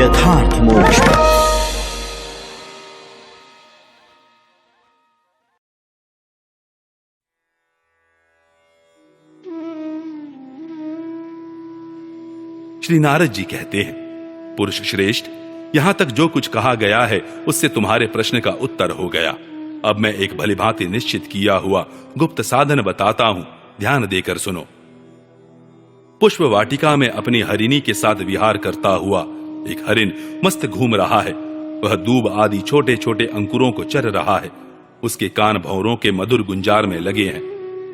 यथार्थ मोक्ष पथ। श्री नारद जी कहते हैं, पुरुष श्रेष्ठ, यहां तक जो कुछ कहा गया है उससे तुम्हारे प्रश्न का उत्तर हो गया। अब मैं एक भलीभांति निश्चित किया हुआ गुप्त साधन बताता हूं, ध्यान देकर सुनो। पुष्प वाटिका में अपनी हरिणी के साथ विहार करता हुआ एक हरिण मस्त घूम रहा है। वह दूब आदि छोटे छोटे अंकुरों को चर रहा है। उसके कान भंवरों के मधुर गुंजार में लगे हैं।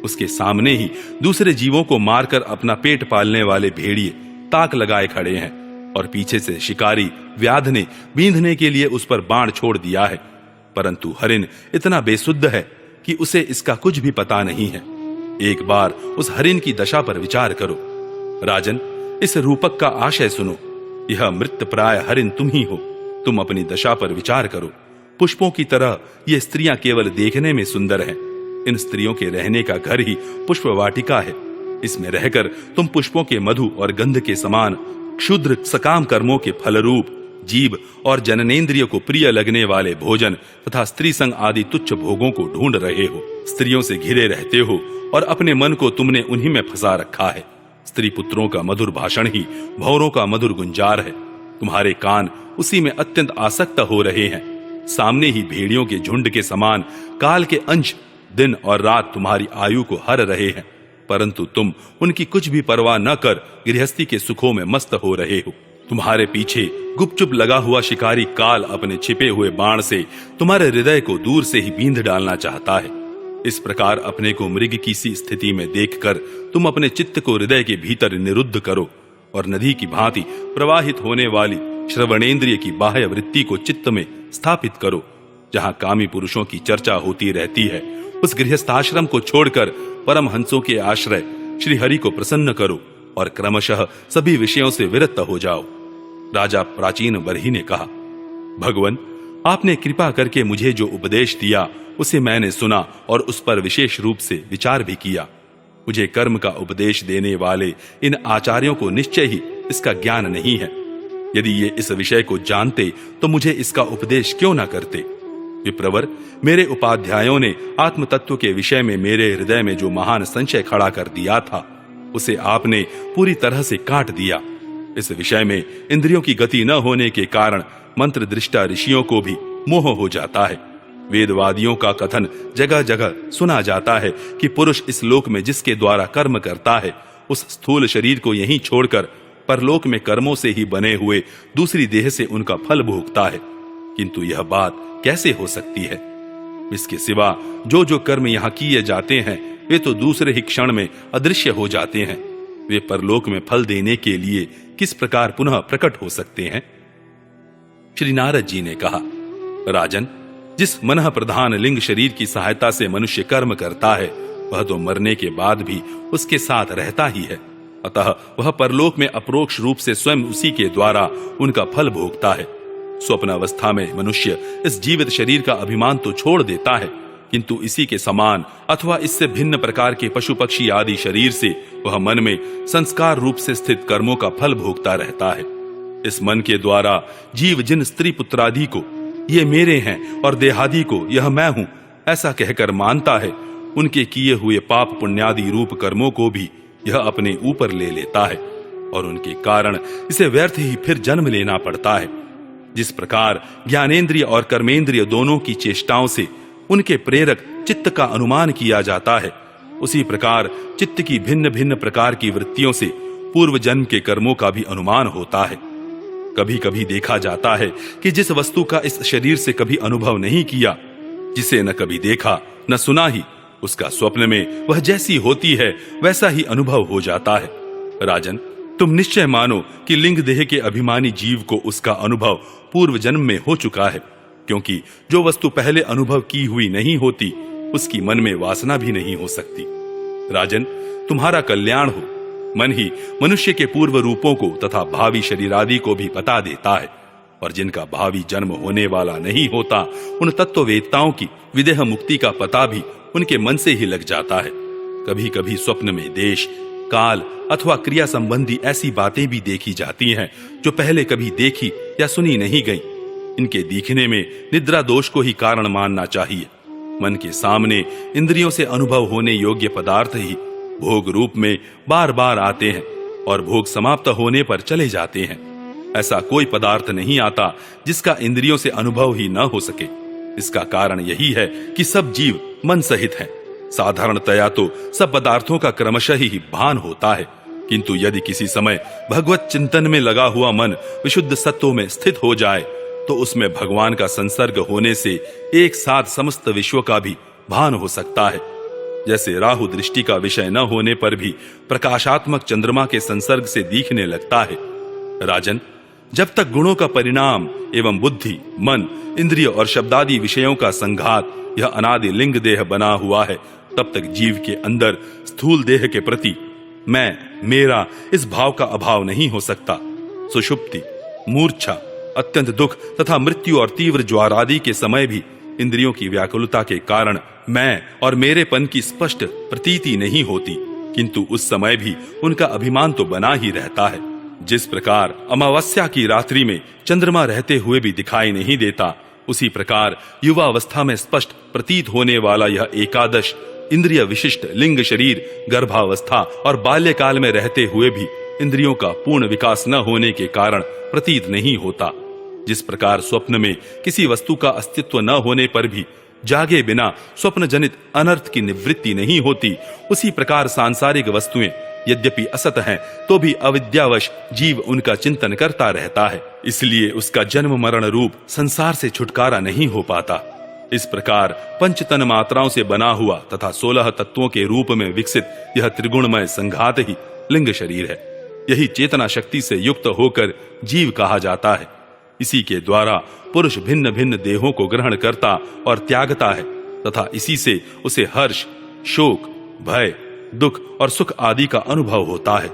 उसके सामने ही दूसरे जीवों को मारकर अपना पेट पालने वाले भेड़िए ताक लगाए खड़े हैं और पीछे से शिकारी व्याध ने बींधने के लिए उस पर बाण छोड़ दिया है। परंतु हरिण इतना बेसुध है कि उसे इसका कुछ भी पता नहीं है। एक बार उस हरिण की दशा पर विचार करो। राजन, इस रूपक का आशय सुनो। यह मृतप्राय हरिण तुम ही हो। तुम अपनी दशा पर विचार करो। पुष्पों की तरह ये स्त्रियां केवल देखने में सुंदर हैं। इन स्त्रियों के रहने का घर ही पुष्प वाटिका है। इसमें रहकर तुम पुष्पों के मधु और गंध के समान क्षुद्र सकाम कर्मों के फलरूप जीव और जननेंद्रिय को प्रिय लगने वाले भोजन तथा स्त्री संग आदि तुच्छ भोगों को ढूंढ रहे हो। स्त्रियों से घिरे रहते हो और अपने मन को तुमने उन्हीं में फंसा रखा है। स्त्री पुत्रों का मधुर भाषण ही भंवरों का मधुर गुंजार है। तुम्हारे कान उसी में अत्यंत आसक्त हो रहे हैं। सामने ही भेड़ियों के झुंड के समान काल के अंश दिन और रात तुम्हारी आयु को हर रहे हैं, परंतु तुम उनकी कुछ भी परवाह न कर गृहस्थी के सुखों में मस्त हो रहे हो। तुम्हारे पीछे गुपचुप लगा हुआ शिकारी काल अपने छिपे हुए बाण से तुम्हारे हृदय को दूर से ही बींध डालना चाहता है। इस प्रकार अपने को मृग की सी स्थिति में देखकर तुम अपने चित्त को हृदय के भीतर निरुद्ध करो और नदी की भांति प्रवाहित होने वाली श्रवणेंद्रिय की बाह्य वृत्ति को चित्त में स्थापित करो। जहां कामी पुरुषों की चर्चा होती रहती है, उस गृहस्थाश्रम को छोड़कर परम हंसों के आश्रय श्री हरि को प्रसन्न करो और क्रमशः सभी विषयों से विरक्त हो जाओ। राजा प्राचीन बरही ने कहा, भगवन, आपने कृपा करके मुझे जो उपदेश दिया उसे मैंने सुना और उस पर विशेष रूप से विचार भी किया। मुझे कर्म का उपदेश देने वाले इन आचार्यों को निश्चय ही इसका ज्ञान नहीं है। यदि ये इस विषय को जानते तो मुझे इसका उपदेश क्यों न करते। विप्रवर, मेरे उपाध्यायों ने आत्म तत्व के विषय में मेरे हृदय में जो महान संशय खड़ा कर दिया था, उसे आपने पूरी तरह से काट दिया। इस विषय में इंद्रियों की गति न होने के कारण मंत्र दृष्टा ऋषियों को भी मोह हो जाता है। वेदवादियों का कथन जगह जगह सुना जाता है कि पुरुष इस लोक में जिसके द्वारा कर्म करता है, उस स्थूल शरीर को यहीं छोड़कर परलोक में कर्मों से ही बने हुए दूसरी देह से उनका फल भोगता है। किंतु यह बात कैसे हो सकती है? इसके सिवा जो जो कर्म यहाँ किए जाते हैं, वे तो दूसरे ही क्षण में अदृश्य हो जाते हैं। वे परलोक में फल देने के लिए किस प्रकार पुनः प्रकट हो सकते हैं? श्री नारद जी ने कहा, राजन, जिस मनः प्रधान लिंग शरीर की सहायता से मनुष्य कर्म करता है, वह तो मरने के बाद भी उसके साथ रहता ही है। अतः वह परलोक में अप्रोक्ष रूप से स्वयं उसी के द्वारा उनका फल भोगता है। स्वप्न अवस्था में मनुष्य इस जीवित शरीर का अभिमान तो छोड़ देता है, किंतु इसी के समान अथवा इससे भिन्न प्रकार के पशु पक्षी आदि शरीर से वह मन में संस्कार रूप से स्थित कर्मों का फल भोगता रहता है। इस मन के द्वारा जीव जिन स्त्री पुत्रादि को ये मेरे हैं और देहादि को यह मैं हूं ऐसा कहकर मानता है, उनके किए हुए पाप पुण्यादि रूप कर्मों को भी यह अपने ऊपर ले लेता है और उनके कारण इसे व्यर्थ ही फिर जन्म लेना पड़ता है। जिस प्रकार ज्ञानेंद्रिय और कर्मेंद्रिय दोनों की चेष्टाओं से उनके प्रेरक चित्त का अनुमान किया जाता है, उसी प्रकार चित्त की भिन्न भिन्न प्रकार की वृत्तियों से पूर्व जन्म के कर्मों का भी अनुमान होता है। कभी कभी देखा जाता है कि जिस वस्तु का इस शरीर से कभी अनुभव नहीं किया, जिसे न कभी देखा न सुना ही, उसका स्वप्न में वह जैसी होती है वैसा ही अनुभव हो जाता है। राजन, तुम निश्चय मानो कि लिंग देह के अभिमानी जीव को उसका अनुभव पूर्व जन्म में हो चुका है, क्योंकि जो वस्तु पहले अनुभव की हुई नहीं होती, उसकी मन में वासना भी नहीं हो सकती। राजन, तुम्हारा कल्याण हो। मन ही मनुष्य के पूर्व रूपों को तथा भावी शरीरादि को भी बता देता है, और जिनका भावी जन्म होने वाला नहीं होता, उन तत्ववेत्ताओं की विदेह मुक्ति का पता भी उनके मन से ही लग जाता है। कभी कभी स्वप्न में देश, काल अथवा क्रिया संबंधी ऐसी बातें भी देखी जाती हैं जो पहले कभी देखी या सुनी नहीं गई। इनके दिखने में निद्रा दोष को ही कारण मानना चाहिए। मन के सामने इंद्रियों से अनुभव होने योग्य पदार्थ ही भोग रूप में बार बार आते हैं और भोग समाप्त होने पर चले जाते हैं। ऐसा कोई पदार्थ नहीं आता जिसका इंद्रियों से अनुभव ही न हो सके। इसका कारण यही है कि सब जीव मन सहित हैं। साधारणतया तो सब पदार्थों का क्रमशः ही भान होता है, किंतु यदि किसी समय भगवत चिंतन में लगा हुआ मन विशुद्ध सत्व में स्थित हो जाए तो उसमें भगवान का संसर्ग होने से एक साथ समस्त विश्व का भी भान हो सकता है। जैसे राहु दृष्टि का विषय न होने पर भी प्रकाशात्मक चंद्रमा के संसर्ग से दिखने लगता है। राजन, जब तक गुणों का परिणाम एवं बुद्धि, मन, इंद्रिय और शब्दादि विषयों का संघात यह अनादि लिंग देह बना हुआ है, तब तक जीव के अंदर स्थूल देह के प्रति मैं, मेरा इस भाव का अभाव नहीं हो सकता। सुषुप्ति, मूर्छा, अत्यंत दुख तथा मृत्यु और तीव्र ज्वार आदि के समय भी इंद्रियों की व्याकुलता के कारण मैं और मेरेपन की स्पष्ट प्रतीति नहीं होती, किंतु उस समय भी उनका अभिमान तो बना ही रहता है। जिस प्रकार अमावस्या की रात्रि में चंद्रमा रहते हुए भी दिखाई नहीं देता, उसी प्रकार युवावस्था में स्पष्ट प्रतीत होने वाला यह एकादश इंद्रिय विशिष्ट लिंग शरीर गर्भावस्था और बाल्यकाल में रहते हुए भी इंद्रियों का पूर्ण विकास न होने के कारण प्रतीत नहीं होता। जिस प्रकार स्वप्न में किसी वस्तु का अस्तित्व न होने पर भी जागे बिना स्वप्न जनित अनर्थ की निवृत्ति नहीं होती, उसी प्रकार सांसारिक वस्तुएं यद्यपि असत हैं तो भी अविद्यावश जीव उनका चिंतन करता रहता है, इसलिए उसका जन्म मरण रूप संसार से छुटकारा नहीं हो पाता। इस प्रकार पंचतन मात्राओं से बना हुआ तथा 16 तत्वों के रूप में विकसित यह त्रिगुणमय संघात ही लिंग शरीर है। यही चेतना शक्ति से युक्त होकर जीव कहा जाता है। इसी के द्वारा पुरुष भिन्न भिन्न देहों को ग्रहण करता और त्यागता है तथा इसी से उसे हर्ष, शोक, भय, दुख और सुख आदि का अनुभव होता है।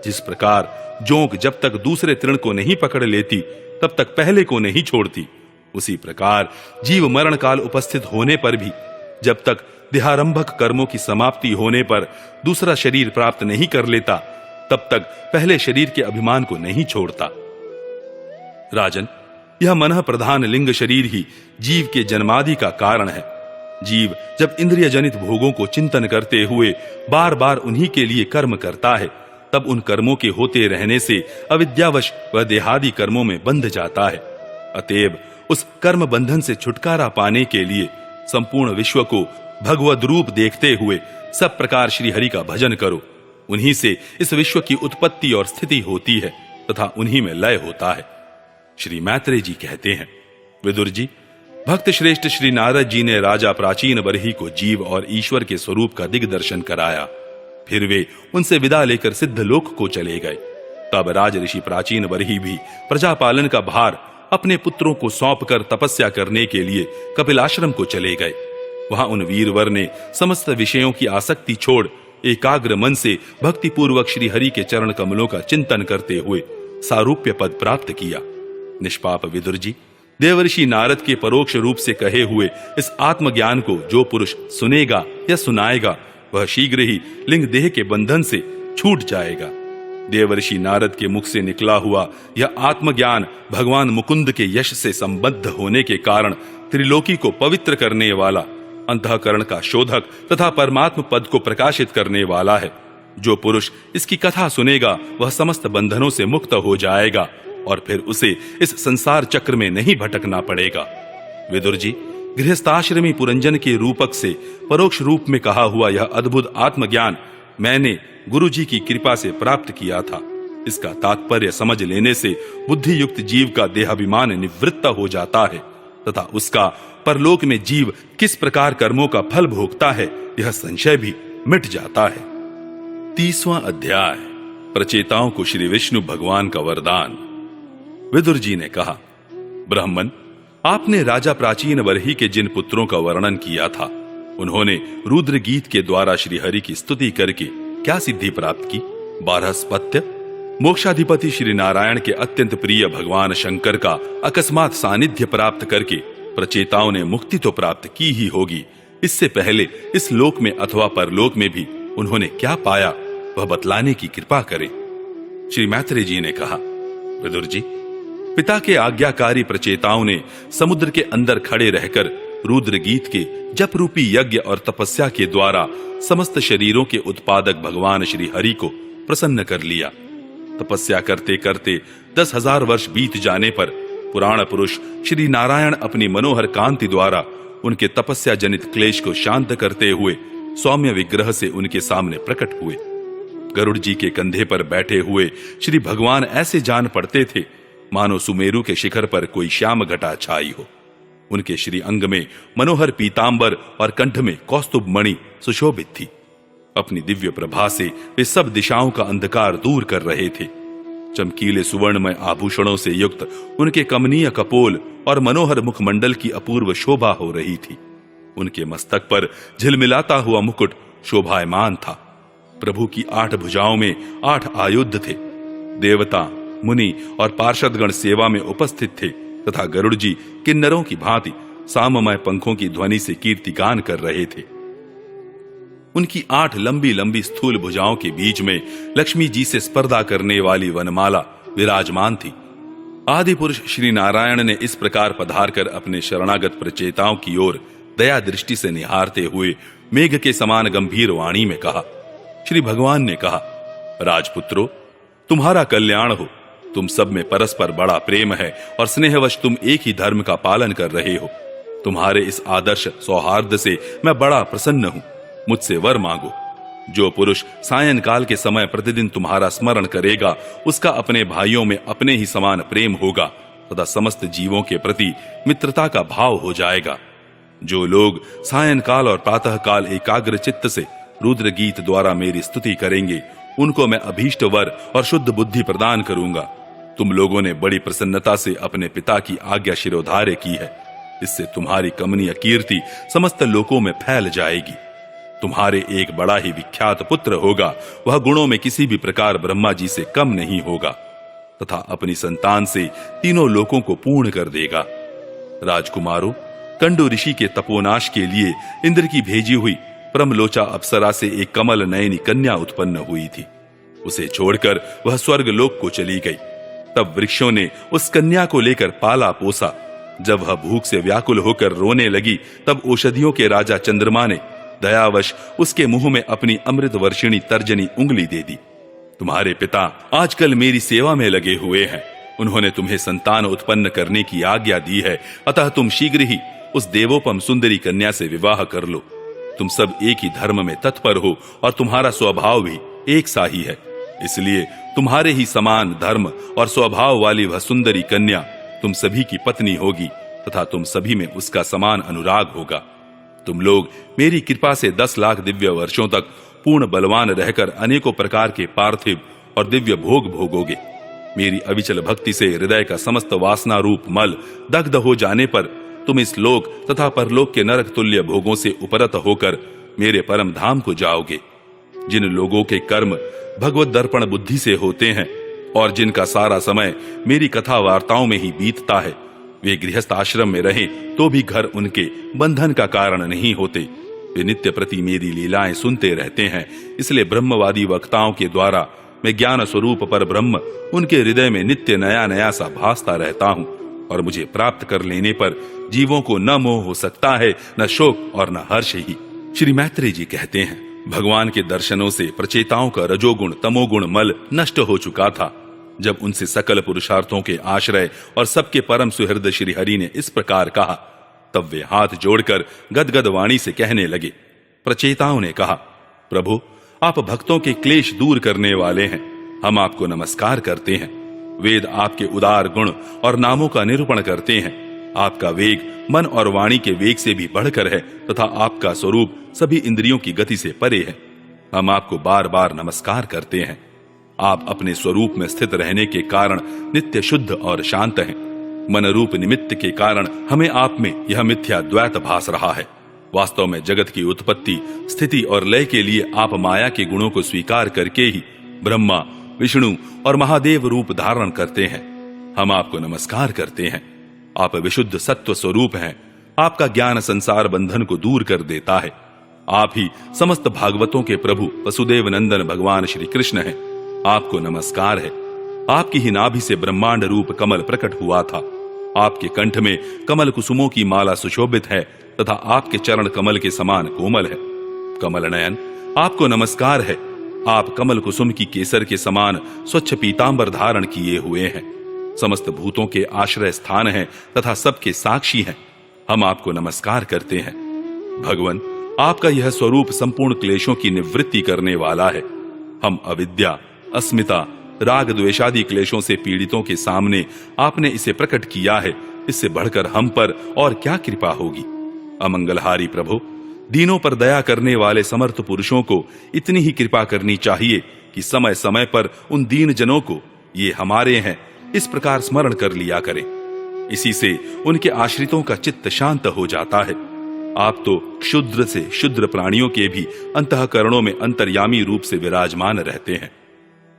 जिस प्रकार जोंक जब तक दूसरे तृण को नहीं पकड़ लेती तब तक पहले को नहीं छोड़ती, उसी प्रकार जीव मरण काल उपस्थित होने पर भी जब तक देहारंभक कर्मों की समाप्ति होने पर दूसरा शरीर प्राप्त नहीं कर लेता, तब तक पहले शरीर के अभिमान को नहीं छोड़ता। राजन, यह मन प्रधान लिंग शरीर ही जीव के जन्मादि का कारण है। जीव जब इंद्रिय जनित भोगों को चिंतन करते हुए बार बार उन्हीं के लिए कर्म करता है, तब उन कर्मों के होते रहने से अविद्यावश वह देहादि कर्मों में बंध जाता है। अतएव उस कर्म बंधन से छुटकारा पाने के लिए संपूर्ण विश्व को भगवद रूप देखते हुए सब प्रकार श्री हरि का भजन करो। उन्हीं से इस विश्व की उत्पत्ति और स्थिति होती है तथा उन्हीं में लय होता है। श्री मैत्रेय जी कहते हैं, विदुर जी, भक्त श्रेष्ठ श्री नारद जी ने राजा प्राचीन बरही को जीव और ईश्वर के स्वरूप का दिग्दर्शन कराया। फिर वे उनसे विदा लेकर सिद्धलोक को चले गए। तब राज ऋषि प्राचीन बरही भी प्रजापालन का भार अपने पुत्रों को सौंपकर तपस्या करने के लिए कपिलाश्रम को चले गए। वहां उन वीरवर ने समस्त विषयों की आसक्ति छोड़ एकाग्र मन से भक्ति पूर्वक श्री हरि के चरण कमलों का चिंतन करते हुए सारूप्य पद प्राप्त किया। निष्पाप विदुर जी, देवर्षि नारद के परोक्ष रूप से कहे हुए इस आत्मज्ञान को जो पुरुष सुनेगा या सुनाएगा, वह शीघ्र ही लिंग देह के बंधन से छूट जाएगा। देवर्षि नारद के मुख से निकला हुआ यह आत्मज्ञान भगवान मुकुंद के यश से संबद्ध होने के कारण त्रिलोकी को पवित्र करने वाला, अंतःकरण का शोधक तथा परमात्म पद को प्रकाशित करने वाला है। जो पुरुष इसकी कथा सुनेगा वह समस्त बंधनों से मुक्त हो जाएगा और फिर उसे इस संसार चक्र में नहीं भटकना पड़ेगा। विदुर जी, गृहस्थाश्रमी पुरंजन के रूपक से परोक्ष रूप में कहा हुआ यह अद्भुत आत्मज्ञान मैंने गुरु जी की कृपा से प्राप्त किया था। इसका तात्पर्य समझ लेने से बुद्धि युक्त जीव का देहाभिमान निवृत्त हो जाता है तथा उसका परलोक में जीव किस प्रकार कर्मों का फल भोगता है यह संशय भी मिट जाता है। 30वां अध्याय, प्रचेताओं को श्री विष्णु भगवान का वरदान। विदुर जी ने कहा, ब्राह्मण, आपने राजा प्राचीन बरही के जिन पुत्रों का वर्णन किया था, उन्होंने रुद्र गीत के द्वारा श्री हरि की स्तुति करके क्या सिद्धि प्राप्त की? 12 स्पत्य, मोक्षाधिपति श्री नारायण के अत्यंत प्रिय भगवान शंकर का अकस्मात सानिध्य प्राप्त करके प्रचेताओं ने मुक्ति तो प्राप्त की ही होगी, इससे पहले इस लोक में अथवा परलोक में भी उन्होंने क्या पाया वह बतलाने की कृपा करें। श्री मैत्रेय जी ने कहा, विदुर जी, पिता के आज्ञाकारी प्रचेताओं ने समुद्र के अंदर खड़े रहकर रुद्र गीत के जप रूपी यज्ञ और तपस्या के द्वारा समस्त शरीरों के उत्पादक भगवान श्री हरि को प्रसन्न कर लिया। तपस्या करते करते 10,000 वर्ष बीत जाने पर पुराण पुरुष श्री नारायण अपनी मनोहर कांति द्वारा उनके तपस्या जनित क्लेश को शांत करते हुए सौम्य विग्रह से उनके सामने प्रकट हुए। गरुड़ जी के कंधे पर बैठे हुए श्री भगवान ऐसे जान पड़ते थे मानो सुमेरु के शिखर पर कोई श्याम घटा छाई हो। उनके श्री अंग में मनोहर पीतांबर और कंठ में कौस्तुभ मणि सुशोभित थी। अपनी दिव्य प्रभा से वे सब दिशाओं का अंधकार दूर कर रहे थे। चमकीले सुवर्णमय आभूषणों से युक्त उनके कमनीय कपोल और मनोहर मुखमंडल की अपूर्व शोभा हो रही थी। उनके मस्तक पर झिलमिलाता हुआ मुकुट शोभायमान था। प्रभु की 8 भुजाओं में 8 आयुध थे। देवता, मुनि और पार्षदगण सेवा में उपस्थित थे तथा गरुड़ जी किन्नरों की भांति साममय पंखों की ध्वनि से कीर्तिगान कर रहे थे। उनकी 8 लंबी लंबी स्थूल भुजाओं के बीच में लक्ष्मी जी से स्पर्धा करने वाली वनमाला विराजमान थी। आदि पुरुष श्री नारायण ने इस प्रकार पधार कर अपने शरणागत प्रचेताओं की ओर दया दृष्टि से निहारते हुए मेघ के समान गंभीर वाणी में कहा। श्री भगवान ने कहा, राजपुत्रो, तुम्हारा कल्याण हो। तुम सब में परस्पर बड़ा प्रेम है और स्नेहवश तुम एक ही धर्म का पालन कर रहे हो। तुम्हारे इस आदर्श सौहार्द से मैं बड़ा प्रसन्न हूं। मुझसे वर मांगो। जो पुरुष सायंकाल के समय प्रतिदिन तुम्हारा स्मरण करेगा उसका अपने भाइयों में अपने ही समान प्रेम होगा तथा समस्त जीवों के प्रति मित्रता का भाव हो जाएगा। जो लोग सायंकाल और प्रातःकाल एकाग्र चित्त से रुद्र गीत द्वारा मेरी स्तुति करेंगे उनको मैं अभीष्ट वर और शुद्ध बुद्धि प्रदान करूंगा। तुम लोगों ने बड़ी प्रसन्नता से अपने पिता की आज्ञा शिरोधार्य की है। इससे तुम्हारी कमनीय कीर्ति समस्त लोकों में फैल जाएगी। तुम्हारे एक बड़ा ही विख्यात पुत्र होगा। वह गुणों में किसी भी प्रकार ब्रह्मा जी से कम नहीं होगा तथा अपनी संतान से तीनों लोकों को पूर्ण कर देगा। राजकुमारों, कंडु ऋषि के तपोनाश के लिए इंद्र की भेजी हुई परमलोचा अप्सरा से एक कमल नयनी कन्या उत्पन्न हुई थी। उसे छोड़कर वह स्वर्ग लोक को चली गई। तब वृक्षों ने उस कन्या को लेकर पाला पोसा। जब वह भूख से व्याकुल होकर रोने लगी तब औषधियों के राजा चंद्रमा ने दयावश उसके मुंह में अपनी अमृत वर्षिणी तर्जनी उंगली दे दी। तुम्हारे पिता आजकल मेरी सेवा में लगे हुए हैं। उन्होंने तुम्हें संतान उत्पन्न करने की आज्ञा दी है, अतः तुम शीघ्र ही उस देवोपम सुंदरी कन्या से विवाह कर लो। तुम सब एक ही धर्म में तत्पर हो और तुम्हारा स्वभाव भी एक सा ही है। इसलिए तुम्हारे ही समान धर्म और स्वभाव वाली वह सुंदरी कन्या तुम सभी की पत्नी होगी तथा तुम सभी में उसका समान अनुराग होगा। तुम लोग मेरी कृपा से 10 लाख दिव्य वर्षों तक पूर्ण बलवान रहकर अनेकों प्रकार के पार्थिव और दिव्य भोग भोगोगे। मेरी अविचल भक्ति से हृदय का समस्त वासना रूप मल दग्ध हो जाने पर तुम इस लोक तथा परलोक के नरक तुल्य भोगों से उपरत होकर मेरे परम धाम को जाओगे। जिन लोगों के कर्म भगवत दर्पण बुद्धि से होते हैं और जिनका सारा समय मेरी कथा वार्ताओं में ही बीतता है, वे गृहस्थ आश्रम में रहें तो भी घर उनके बंधन का कारण नहीं होते। वे नित्य प्रति मेरी लीलाएं सुनते रहते हैं। इसलिए ब्रह्मवादी वक्ताओं के द्वारा मैं ज्ञान स्वरूप पर ब्रह्म उनके हृदय में नित्य नया नया सा भासता रहता हूं और मुझे प्राप्त कर लेने पर जीवों को न मोह हो सकता है, न शोक और न हर्ष ही। श्री मैत्रेय जी कहते हैं, भगवान के दर्शनों से प्रचेताओं का रजोगुण तमोगुण मल नष्ट हो चुका था। जब उनसे सकल पुरुषार्थों के आश्रय और सबके परम सुहृद श्री हरि ने इस प्रकार कहा, तब वे हाथ जोड़कर गदगद वाणी से कहने लगे। प्रचेताओं ने कहा, प्रभु, आप भक्तों के क्लेश दूर करने वाले हैं। हम आपको नमस्कार करते हैं। वेद आपके उदार गुण और नामों का निरूपण करते हैं। आपका वेग मन और वाणी के वेग से भी बढ़कर है तथा आपका स्वरूप सभी इंद्रियों की गति से परे है। हम आपको बार बार नमस्कार करते हैं। आप अपने स्वरूप में स्थित रहने के कारण नित्य शुद्ध और शांत हैं। मन रूप निमित्त के कारण हमें आप में यह मिथ्या द्वैत भास रहा है। वास्तव में जगत की उत्पत्ति, स्थिति और लय के लिए आप माया के गुणों को स्वीकार करके ही ब्रह्मा, विष्णु और महादेव रूप धारण करते हैं। हम आपको नमस्कार करते हैं। आप विशुद्ध सत्व स्वरूप हैं। आपका ज्ञान संसार बंधन को दूर कर देता है। आप ही समस्त भागवतों के प्रभु वसुदेव नंदन भगवान श्री कृष्ण हैं। आपको नमस्कार है। आपकी ही नाभि से ब्रह्मांड रूप कमल प्रकट हुआ था। आपके कंठ में कमल कुसुमों की माला सुशोभित है तथा आपके चरण कमल के समान कोमल है। कमल नयन, आपको नमस्कार है। आप कमल कुसुम की केसर के समान स्वच्छ पीतांबर धारण किए हुए हैं। समस्त भूतों के आश्रय स्थान हैं तथा सबके साक्षी हैं। हम आपको नमस्कार करते हैं। भगवन, आपका यह स्वरूप संपूर्ण क्लेशों की निवृत्ति करने वाला है। हम अविद्या, अस्मिता, राग द्वेषादि क्लेशों से पीड़ितों के सामने आपने इसे प्रकट किया है। इससे बढ़कर हम पर और क्या कृपा होगी। अमंगलहारी प्रभु, दीनों पर दया करने वाले समर्थ पुरुषों को इतनी ही कृपा करनी चाहिए कि समय समय पर उन दीन जनों को ये हमारे हैं इस प्रकार स्मरण कर लिया करें। इसी से उनके आश्रितों का चित्त शांत हो जाता है। आप तो क्षुद्र से क्षुद्र प्राणियों के भी अंतःकरणों में अंतर्यामी रूप से विराजमान रहते हैं।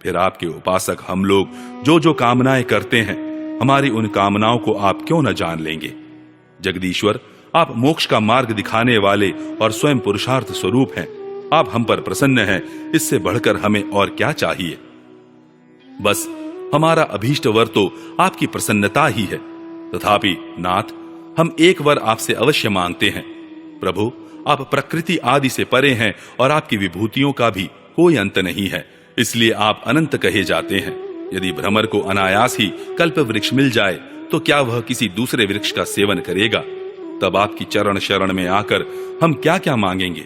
फिर आपके उपासक हम लोग जो जो कामनाएं करते हैं, हमारी उन कामनाओं को आप क्यों न जान लेंगे। जगदीश्वर, आप मोक्ष का मार्ग दिखाने वाले और स्वयं पुरुषार्थ स्वरूप हैं। आप हम पर प्रसन्न हैं, इससे बढ़कर हमें और क्या चाहिए। बस हमारा अभीष्ट वर तो आपकी प्रसन्नता ही है। तथापि नाथ, हम एक वर आपसे अवश्य मांगते हैं। प्रभु, आप प्रकृति आदि से परे हैं और आपकी विभूतियों का भी कोई अंत नहीं है, इसलिए आप अनंत कहे जाते हैं। यदि भ्रमर को अनायास ही कल्प वृक्ष मिल जाए तो क्या वह किसी दूसरे वृक्ष का सेवन करेगा। तब आपकी चरण शरण में आकर हम क्या क्या मांगेंगे।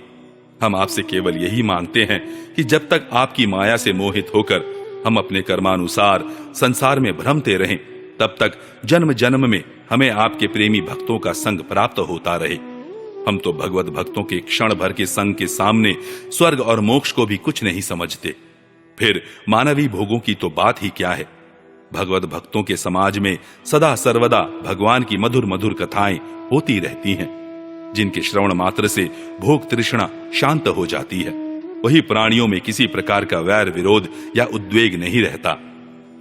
हम आपसे केवल यही मांगते हैं कि जब तक आपकी माया से मोहित होकर हम अपने कर्मानुसार संसार में भ्रमते रहें, तब तक जन्म जन्म में हमें आपके प्रेमी भक्तों का संग प्राप्त होता रहे। हम तो भगवत भक्तों के क्षण भर के संग के सामने स्वर्ग और मोक्ष को भी कुछ नहीं समझते। फिर मानवी भोगों की तो बात ही क्या है। भगवत भक्तों के समाज में सदा सर्वदा भगवान की मधुर मधुर कथाएं होती रहती हैं, जिनके श्रवण मात्र से भोग तृष्णा शांत हो जाती है। वही प्राणियों में किसी प्रकार का वैर विरोध या उद्वेग नहीं रहता।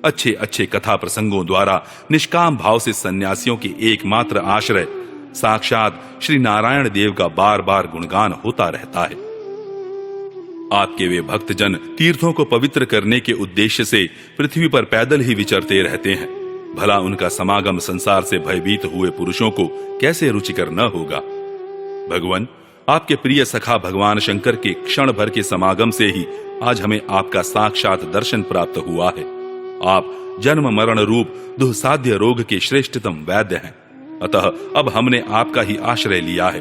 अच्छे अच्छे कथा प्रसंगों द्वारा निष्काम भाव से सन्यासियों के एकमात्र आश्रय साक्षात श्री नारायण देव का बार बार गुणगान होता रहता है। आपके वे भक्तजन तीर्थों को पवित्र करने के उद्देश्य से पृथ्वी पर पैदल ही विचरते रहते हैं। भला उनका समागम संसार से भयभीत हुए पुरुषों को कैसे रुचिकर न होगा। भगवान, आपके प्रिय सखा भगवान शंकर के क्षण भर के समागम से ही आज हमें आपका साक्षात दर्शन प्राप्त हुआ है। आप जन्म मरण रूप दुस्साध्य रोग के श्रेष्ठतम वैद्य हैं। अतः अब हमने आपका ही आश्रय लिया है।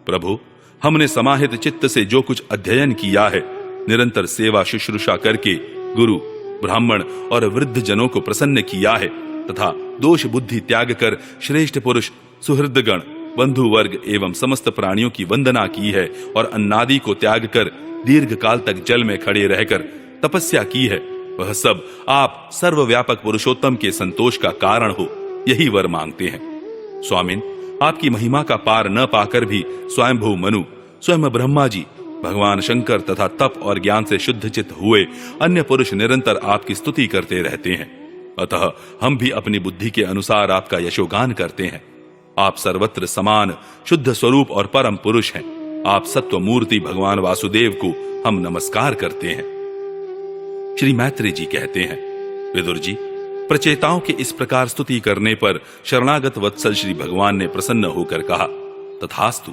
प्रभु, हमने समाहित चित्त से जो कुछ अध्ययन किया है, निरंतर सेवा शुश्रूषा करके गुरु, ब्राह्मण और वृद्ध जनों को प्रसन्न किया है तथा दोष बुद्धि त्याग कर श्रेष्ठ पुरुष, सुहृदगण, बंधु वर्ग एवं समस्त प्राणियों की वंदना की है और अन्नादि को त्याग कर दीर्घ काल तक जल में खड़े रहकर तपस्या की है। वह सब आप सर्वव्यापक पुरुषोत्तम के संतोष का कारण हो, यही वर मांगते हैं। स्वामिन, आपकी महिमा का पार न पाकर भी स्वयंभू मनु, स्वयं ब्रह्मा जी, भगवान शंकर तथा तप और ज्ञान से शुद्ध चित्त हुए अन्य पुरुष निरंतर आपकी स्तुति करते रहते हैं। अतः हम भी अपनी बुद्धि के अनुसार आपका यशोगान करते हैं। आप सर्वत्र समान शुद्ध स्वरूप और परम पुरुष हैं। आप सत्व मूर्ति भगवान वासुदेव को हम नमस्कार करते हैं। श्री मैत्री जी कहते हैं, विदुर जी, प्रचेताओं के इस प्रकार स्तुति करने पर शरणागत वत्सल श्री भगवान ने प्रसन्न होकर कहा, तथास्तु।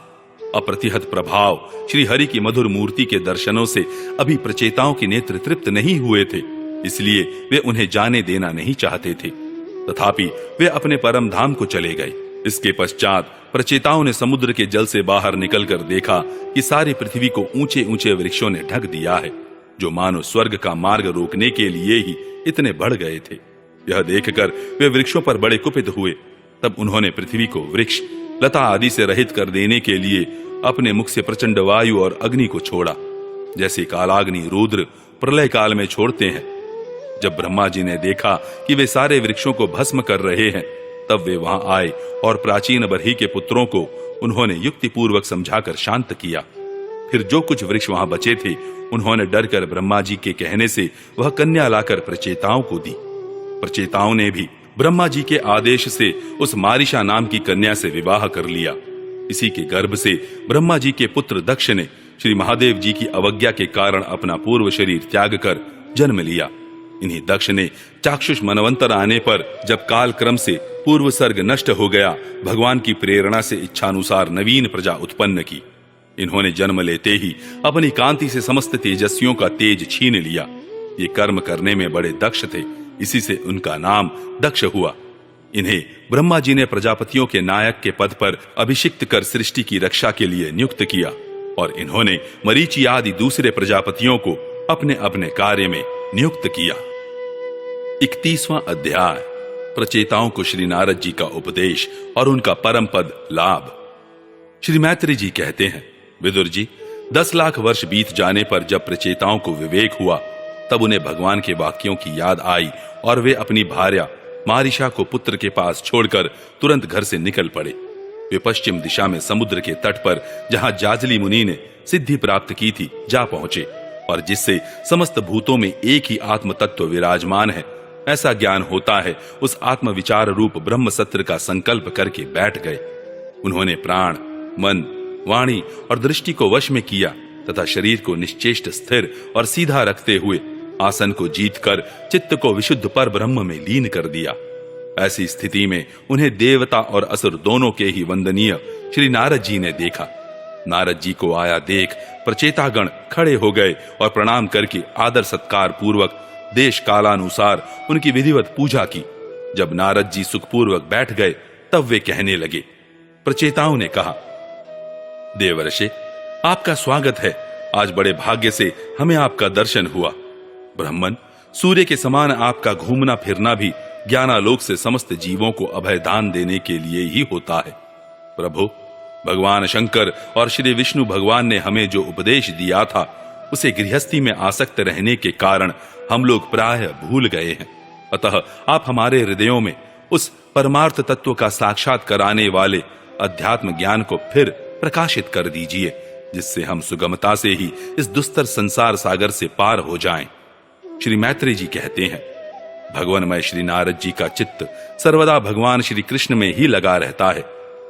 अप्रतिहत प्रभाव श्री हरि की मधुर मूर्ति के दर्शनों से अभी प्रचेताओं के नेत्र तृप्त नहीं हुए थे, इसलिए वे उन्हें जाने देना नहीं चाहते थे। तथापि वे अपने परम धाम को चले गए। इसके पश्चात प्रचेताओं ने समुद्र के जल से बाहर निकलकर देखा कि सारी पृथ्वी को ऊंचे ऊंचे वृक्षों ने ढक दिया है, जो मानो स्वर्ग का मार्ग रोकने के लिए ही इतने बढ़ गए थे। यह देखकर वे वृक्षों पर बड़े कुपित हुए। तब उन्होंने पृथ्वी को वृक्ष लता आदि से रहित कर देने के लिए अपने मुख से प्रचंड वायु और अग्नि को छोड़ा, जैसे कालाग्नि रुद्र प्रलय काल में छोड़ते हैं। जब ब्रह्मा जी ने देखा कि वे सारे वृक्षों को भस्म कर रहे हैं, तब वे वहां आए और प्राचीन बरही के पुत्रों को उन्होंने युक्ति पूर्वक समझाकर शांत किया। फिर जो कुछ वृक्ष वहां बचे थे, उन्होंने डरकर ब्रह्मा जी के कहने से वह कन्या लाकर प्रचेताओं को दी। प्रचेताओं ने भी ब्रह्मा जी के आदेश से उस मारिशा नाम की कन्या से विवाह कर लिया। इसी के गर्भ से ब्रह्मा जी के पुत्र दक्ष ने श्री महादेव जी की अवज्ञा के कारण अपना पूर्व शरीर त्याग कर जन्म लिया। इन्हीं दक्ष ने चाक्षुष मनवंतर आने पर, जब काल क्रम से पूर्व सर्ग नष्ट हो गया, भगवान की प्रेरणा से इच्छानुसार नवीन प्रजा उत्पन्न की। इन्होंने जन्म लेते ही अपनी कांति से समस्त तेजस्वियों का तेज छीन लिया। ये कर्म करने में बड़े दक्ष थे, इसी से उनका नाम दक्ष हुआ। इन्हें ब्रह्मा जी ने प्रजापतियों के नायक के पद पर अभिषिक्त कर सृष्टि की रक्षा के लिए नियुक्त किया, और इन्होंने मरीचि आदि दूसरे प्रजापतियों को अपने अपने कार्य में नियुक्त किया। 31वां अध्याय, प्रचेताओं को श्री नारद जी का उपदेश और उनका परम पद लाभ। श्री मैत्री जी कहते हैं, विदुर जी, 10 लाख वर्ष बीत जाने पर जब प्रचेताओं को विवेक हुआ, तब उन्हें भगवान के वाक्यों की याद आई और वे अपनी भार्या मारिशा को पुत्र के पास छोड़कर तुरंत घर से निकल पड़े। वे पश्चिम दिशा में समुद्र के तट पर, जहां जाजली मुनि ने सिद्धि प्राप्त की थी, जा पहुंचे, और जिससे समस्त भूतों में एक ही आत्म तत्व विराजमान है, ऐसा ज्ञान होता है, उस आत्म विचार रूप ब्रह्म सत्र का संकल्प करके बैठ गए। उन्होंने प्राण, मन, वाणी और दृष्टि को वश में किया तथा शरीर को निश्चेष्ट, स्थिर और सीधा रखते हुए आसन को जीतकर चित्त को विशुद्ध पर ब्रह्म में लीन कर दिया। ऐसी स्थिति में उन्हें देवता और असुर दोनों के ही वंदनीय श्री नारद जी ने देखा। नारद जी को आया देख प्रचेतागण खड़े हो गए और प्रणाम करके आदर सत्कार पूर्वक देश कालानुसार उनकी विधिवत पूजा की। जब नारद जी सुखपूर्वक बैठ गए, तब वे कहने लगे। प्रचेताओं ने कहा, देवर्षि, आपका स्वागत है। आज बड़े भाग्य से हमें आपका दर्शन हुआ। ब्राह्मण, सूर्य के समान आपका घूमना फिरना भी ज्ञानालोक से समस्त जीवों को अभय दान देने के लिए ही होता है। प्रभु, भगवान शंकर और श्री विष्णु भगवान ने हमें जो उपदेश दिया था, उसे गृहस्थी में आसक्त रहने के कारण हम लोग प्रायः भूल गए हैं। अतः आप हमारे हृदयों में उस परमार्थ तत्व का साक्षात कराने वाले अध्यात्म ज्ञान को फिर प्रकाशित कर दीजिए, जिससे हम सुगमता से ही इस दुस्तर संसार सागर से पार हो जाएं। श्री मैत्री जी कहते हैं, भगवानमय श्री नारद जी का चित्त सर्वदा भगवान श्री कृष्ण में ही लगा रहता है।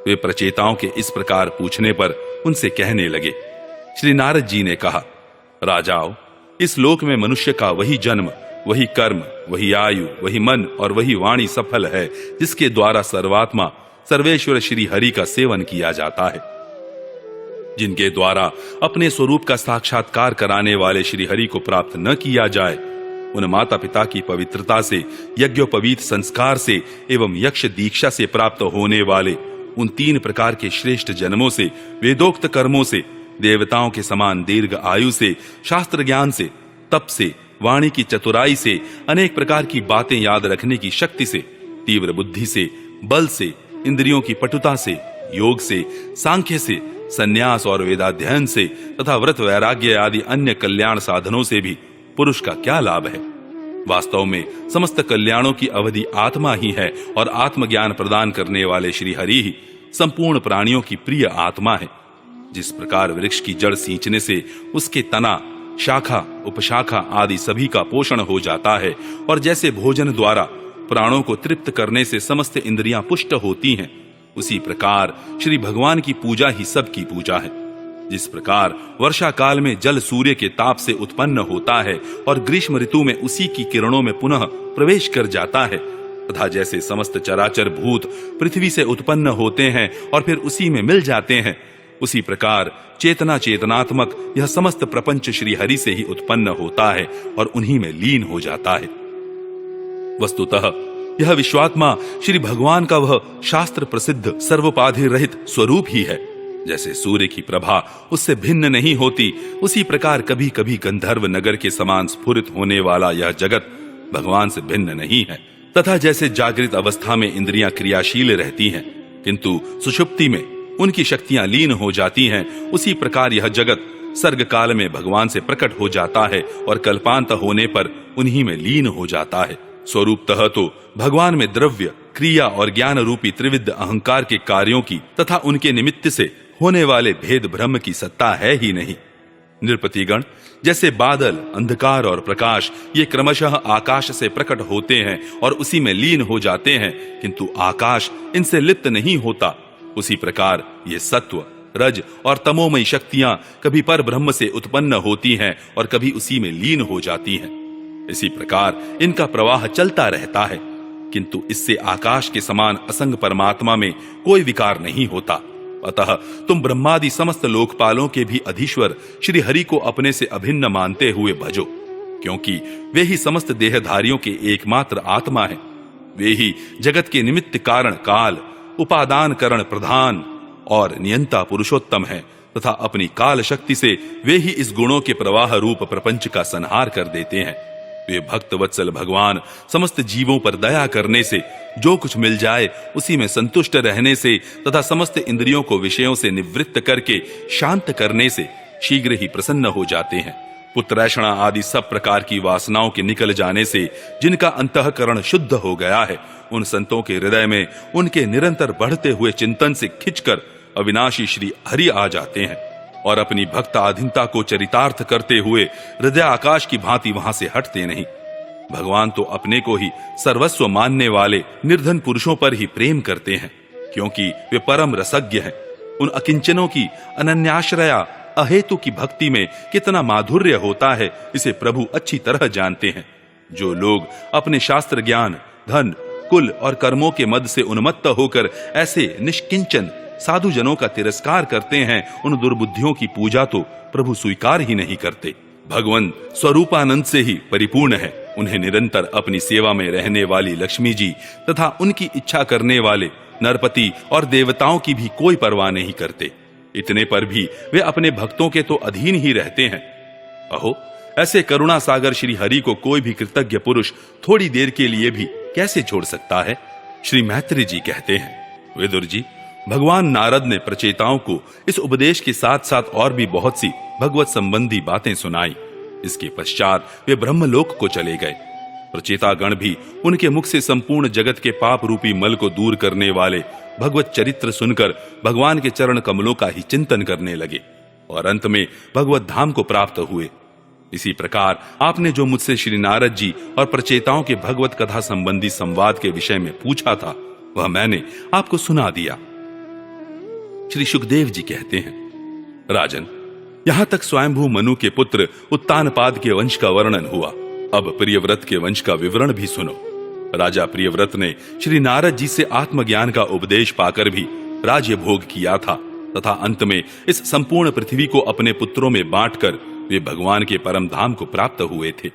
वे प्रचेताओं के इस प्रकार पूछने पर उनसे कहने लगे। श्री नारद जी ने कहा, राजाओं, इस लोक में मनुष्य का वही जन्म, वही कर्म, वही आयु, वही मन और वही वाणी सफल है, जिसके द्वारा सर्वात्मा सर्वेश्वर श्री हरि का सेवन किया जाता है। जिनके द्वारा अपने स्वरूप का साक्षात्कार कराने वाले श्री हरि को प्राप्त न किया जाए, उन माता पिता की पवित्रता से, यज्ञोपवीत संस्कार से एवं यक्ष दीक्षा से प्राप्त होने वाले उन 3 प्रकार के श्रेष्ठ जन्मों से, वेदोक्त कर्मों से, देवताओं के समान दीर्घ आयु से, शास्त्र ज्ञान से, तप से, वाणी की चतुराई से, अनेक प्रकार की बातें याद रखने की शक्ति से, तीव्र बुद्धि से, बल से, इंद्रियों की पटुता से, योग से, सांख्य से, संन्यास और वेदाध्ययन से तथा व्रत वैराग्य आदि अन्य कल्याण साधनों से भी पुरुष का क्या लाभ है। वास्तव में समस्त कल्याणों की अवधि आत्मा ही है, और आत्मज्ञान प्रदान करने वाले श्री हरि ही संपूर्ण प्राणियों की प्रिय आत्मा है। जिस प्रकार वृक्ष की जड़ सींचने से उसके तना, शाखा, उपशाखा आदि सभी का पोषण हो जाता है, और जैसे भोजन द्वारा प्राणों को तृप्त करने से समस्त इंद्रियां पुष्ट होती हैं, उसी प्रकार श्री भगवान की पूजा ही सबकी पूजा है। जिस प्रकार वर्षा काल में जल सूर्य के ताप से उत्पन्न होता है और ग्रीष्म ऋतु में उसी की किरणों में पुनः प्रवेश कर जाता है, तथा जैसे समस्त चराचर भूत पृथ्वी से उत्पन्न होते हैं और फिर उसी में मिल जाते हैं, उसी प्रकार चेतना चेतनात्मक यह समस्त प्रपंच श्री हरि से ही उत्पन्न होता है और उन्हीं में लीन हो जाता है। वस्तुतः यह विश्वात्मा श्री भगवान का वह शास्त्र प्रसिद्ध सर्वोपाधि रहित स्वरूप ही है। जैसे सूर्य की प्रभा उससे भिन्न नहीं होती, उसी प्रकार कभी कभी गंधर्व नगर के समान स्फुरित होने वाला यह जगत भगवान से भिन्न नहीं है। तथा जैसे जागृत अवस्था में इंद्रियां क्रियाशील रहती हैं, किंतु सुषुप्ति में उनकी शक्तियां लीन हो जाती हैं, उसी प्रकार यह जगत सर्ग काल में भगवान से प्रकट हो जाता है और कल्पांत होने पर उन्हीं में लीन हो जाता है। स्वरूपतः तो भगवान में द्रव्य, क्रिया और ज्ञान रूपी त्रिविध अहंकार के कार्यों की तथा उनके निमित्त से होने वाले भेद भ्रम की सत्ता है ही नहीं। नृपतिगण, जैसे बादल, अंधकार और प्रकाश ये क्रमशः आकाश से प्रकट होते हैं और उसी में लीन हो जाते हैं, किंतु आकाश इनसे लिप्त नहीं होता, उसी प्रकार ये सत्व, रज और तमोमयी शक्तियां कभी पर ब्रह्म से उत्पन्न होती हैं और कभी उसी में लीन हो जाती हैं। इसी प्रकार इनका प्रवाह चलता रहता है, किंतु इससे आकाश के समान असंग परमात्मा में कोई विकार नहीं होता। अतः तुम ब्रह्मादि समस्त लोकपालों के भी अधीश्वर श्री हरि को अपने से अभिन्न मानते हुए भजो, क्योंकि वे ही समस्त देहधारियों के एकमात्र आत्मा है। वे ही जगत के निमित्त कारण काल, उपादान करण प्रधान और नियंता पुरुषोत्तम है, तथा अपनी काल शक्ति से वे ही इस गुणों के प्रवाह रूप प्रपंच का संहार कर देते हैं। वे भक्त वत्सल भगवान समस्त जीवों पर दया करने से, जो कुछ मिल जाए उसी में संतुष्ट रहने से तथा समस्त इंद्रियों को विषयों से निवृत्त करके शांत करने से शीघ्र ही प्रसन्न हो जाते हैं। पुत्रैषणा आदि सब प्रकार की वासनाओं के निकल जाने से जिनका अंतःकरण शुद्ध हो गया है, उन संतों के हृदय में उनके निरंतर बढ़ते हुए चिंतन से खिंचकर अविनाशी श्री हरि आ जाते हैं और अपनी भक्त आधीनता को चरितार्थ करते हुए हृदय आकाश की भांति वहां से हटते नहीं। भगवान तो अपने को ही सर्वस्व मानने वाले निर्धन पुरुषों पर ही प्रेम करते हैं, क्योंकि वे परम रसज्ञ हैं। उन अकिंचनों की अनन्याश्रया अहेतु की भक्ति में कितना माधुर्य होता है, इसे प्रभु अच्छी तरह जानते हैं। जो लोग अपने शास्त्र ज्ञान, धन, कुल और कर्मों के मद से उन्मत्त होकर ऐसे निष्किंचन साधु जनों का तिरस्कार करते हैं, उन दुर्बुद्धियों की पूजा तो प्रभु स्वीकार ही नहीं करते। भगवान स्वरूपानंद से ही परिपूर्ण है। उन्हें निरंतर अपनी सेवा में रहने वाली लक्ष्मी जी तथा उनकी इच्छा करने वाले नरपति और देवताओं की भी कोई परवाह नहीं करते। इतने पर भी वे अपने भक्तों के तो अधीन ही रहते हैं। अहो, ऐसे करुणा सागर श्री हरि को कोई भी कृतज्ञ पुरुष थोड़ी देर के लिए भी कैसे छोड़ सकता है। श्री मैत्री जी कहते हैं, विदुर जी, भगवान नारद ने प्रचेताओं को इस उपदेश के साथ साथ और भी बहुत सी भगवत संबंधी बातें सुनाई। इसके पश्चात वे ब्रह्मलोक को चले गए। प्रचेतागण भी उनके मुख से संपूर्ण जगत के पाप रूपी मल को दूर करने वाले भगवत चरित्र सुनकर भगवान के चरण कमलों का ही चिंतन करने लगे और अंत में भगवत धाम को प्राप्त हुए। इसी प्रकार आपने जो मुझसे श्री नारद जी और प्रचेताओं के भगवत कथा संबंधी संवाद के विषय में पूछा था, वह मैंने आपको सुना दिया। श्री सुखदेव जी कहते हैं, राजन, यहां तक स्वयंभू मनु के पुत्र उत्तानपाद के वंश का वर्णन हुआ। अब प्रियव्रत के वंश का विवरण भी सुनो। राजा प्रियव्रत ने श्री नारद जी से आत्मज्ञान का उपदेश पाकर भी राज्य भोग किया था तथा अंत में इस संपूर्ण पृथ्वी को अपने पुत्रों में बांटकर वे भगवान के परम धाम को प्राप्त हुए थे।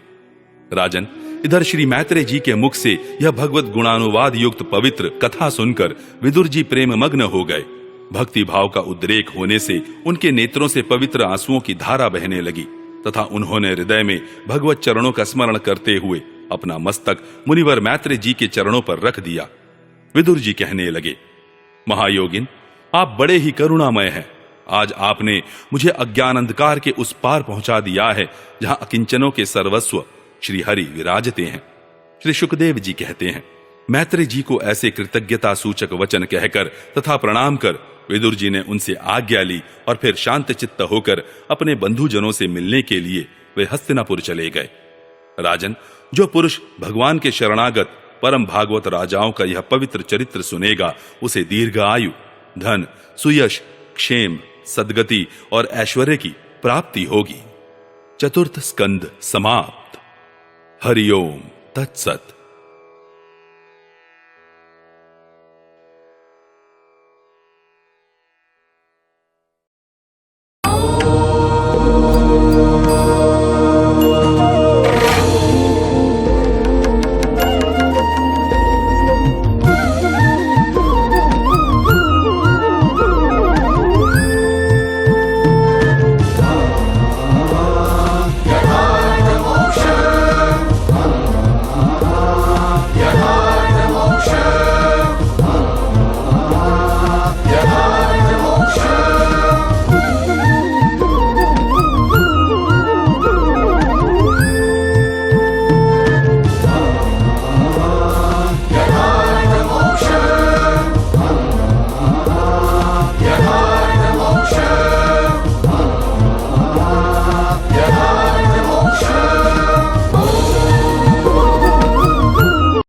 राजन, इधर श्री मैत्रेय जी के मुख से यह भगवत गुणानुवाद युक्त पवित्र कथा सुनकर विदुर जी प्रेम मग्न हो गए। भक्ति भाव का उद्रेक होने से उनके नेत्रों से पवित्र आंसुओं की धारा बहने लगी तथा उन्होंने हृदय में भगवत चरणों का स्मरण करते हुए अपना मस्तक मुनिवर मैत्रेय जी के चरणों पर रख दिया। विदुर जी कहने लगे, महायोगिन, आप बड़े ही करुणामय हैं। आज आपने मुझे अज्ञान अंधकार के उस पार पहुंचा दिया है जहां अकिंचनों के सर्वस्व श्री हरि विराजते हैं। श्री सुखदेव जी कहते हैं, मैत्रेय जी को ऐसे कृतज्ञता सूचक वचन कहकर तथा प्रणाम कर विदुर जी ने उनसे आज्ञा ली और फिर शांत चित्त होकर अपने बंधुजनों से मिलने के लिए वे हस्तिनापुर चले गए। राजन, जो पुरुष भगवान के शरणागत परम भागवत राजाओं का यह पवित्र चरित्र सुनेगा, उसे दीर्घ आयु, धन, सुयश, क्षेम, सद्गति और ऐश्वर्य की प्राप्ति होगी। चतुर्थ स्कंद समाप्त। हरि ओम तत्सत।